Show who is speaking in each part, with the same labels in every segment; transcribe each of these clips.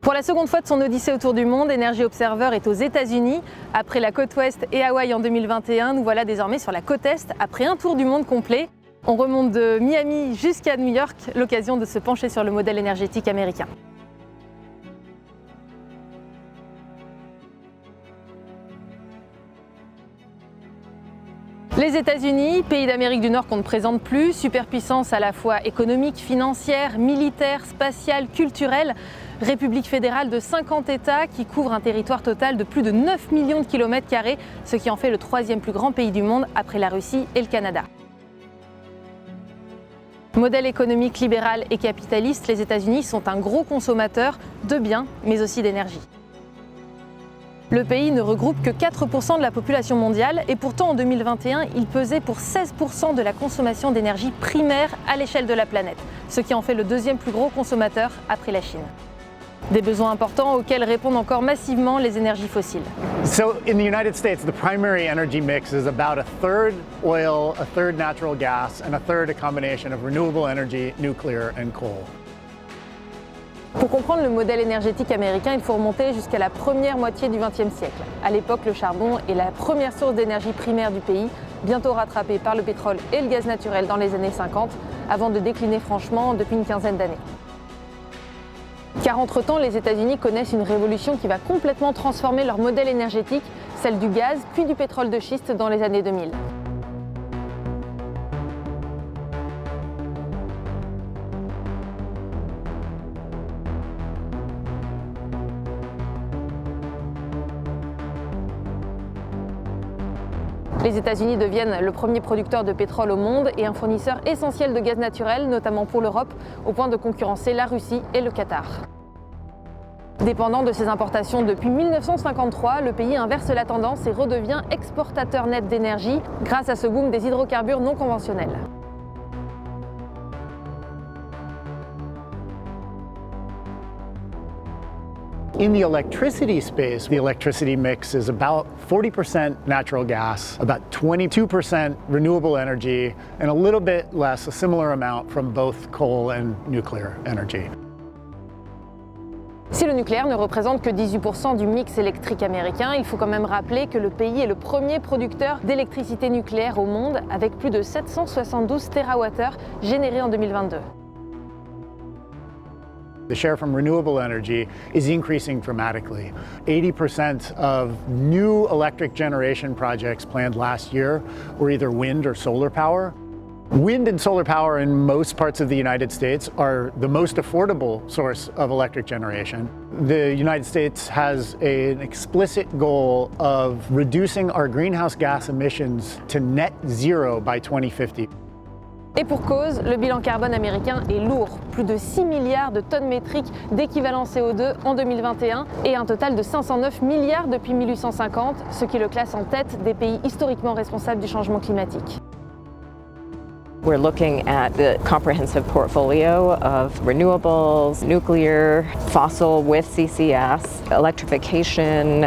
Speaker 1: Pour la seconde fois de son odyssée autour du monde, Energy Observer est aux États-Unis. Après la côte ouest et Hawaï en 2021, nous voilà désormais sur la côte est après un tour du monde complet. On remonte de Miami jusqu'à New York, l'occasion de se pencher sur le modèle énergétique américain. Les États-Unis, pays d'Amérique du Nord qu'on ne présente plus, superpuissance à la fois économique, financière, militaire, spatiale, culturelle, république fédérale de 50 États qui couvre un territoire total de plus de 9 millions de kilomètres carrés, ce qui en fait le troisième plus grand pays du monde après la Russie et le Canada. Modèle économique libéral et capitaliste, les États-Unis sont un gros consommateur de biens, mais aussi d'énergie. Le pays ne regroupe que 4% de la population mondiale et pourtant en 2021, il pesait pour 16% de la consommation d'énergie primaire à l'échelle de la planète, ce qui en fait le deuxième plus gros consommateur après la Chine. Des besoins importants auxquels répondent encore massivement les énergies fossiles.
Speaker 2: So in the United States, the primary energy mix is about a third oil, a third natural gas, and a third a combination of renewable energy, nuclear and coal.
Speaker 1: Pour comprendre le modèle énergétique américain, il faut remonter jusqu'à la première moitié du XXe siècle. À l'époque, le charbon est la première source d'énergie primaire du pays, bientôt rattrapée par le pétrole et le gaz naturel dans les années 50, avant de décliner franchement depuis une quinzaine d'années. Car entre-temps, les États-Unis connaissent une révolution qui va complètement transformer leur modèle énergétique, celle du gaz puis du pétrole de schiste dans les années 2000. Les États-Unis deviennent le premier producteur de pétrole au monde et un fournisseur essentiel de gaz naturel, notamment pour l'Europe, au point de concurrencer la Russie et le Qatar. Dépendant de ses importations depuis 1953, le pays inverse la tendance et redevient exportateur net d'énergie grâce à ce boom des hydrocarbures non conventionnels.
Speaker 2: In the electricity space, the electricity mix is about 40% natural gas, about 22% renewable energy, and a little bit less, a similar amount from both coal and nuclear energy.
Speaker 1: Si le nucléaire ne représente que 18% du mix électrique américain, il faut quand même rappeler que le pays est le premier producteur d'électricité nucléaire au monde, avec plus de 772 TWh générés en 2022.
Speaker 2: The share from renewable energy is increasing dramatically. 80% of new electric generation projects planned last year were either wind or solar power. Wind and solar power in most parts of the United States are the most affordable source of electric generation. The United States has an explicit goal of reducing our greenhouse gas emissions to net zero by 2050.
Speaker 1: Et pour cause, le bilan carbone américain est lourd, plus de 6 milliards de tonnes métriques d'équivalent CO2 en 2021 et un total de 509 milliards depuis 1850, ce qui le classe en tête des pays historiquement responsables du changement climatique.
Speaker 3: We're looking at the comprehensive portfolio of renewables, nuclear, fossil with CCS, electrification,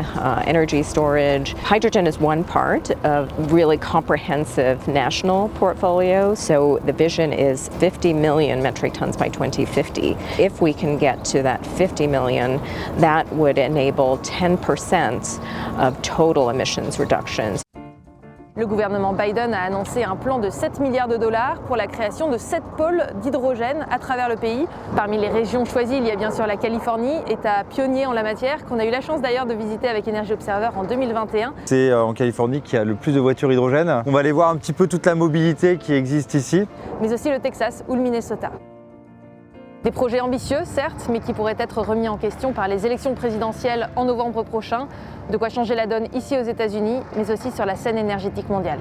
Speaker 3: energy storage. Hydrogen is one part of really comprehensive national portfolio. So the vision is 50 million metric tons by 2050. If we can get to that 50 million, that would enable 10% of total emissions reductions.
Speaker 1: Le gouvernement Biden a annoncé un plan de 7 milliards de dollars pour la création de 7 pôles d'hydrogène à travers le pays. Parmi les régions choisies, il y a bien sûr la Californie, État pionnier en la matière, qu'on a eu la chance d'ailleurs de visiter avec Energy Observer en 2021.
Speaker 4: C'est en Californie qu'il y a le plus de voitures hydrogène. On va aller voir un petit peu toute la mobilité qui existe ici.
Speaker 1: Mais aussi le Texas ou le Minnesota. Des projets ambitieux, certes, mais qui pourraient être remis en question par les élections présidentielles en novembre prochain. De quoi changer la donne ici aux États-Unis, mais aussi sur la scène énergétique mondiale.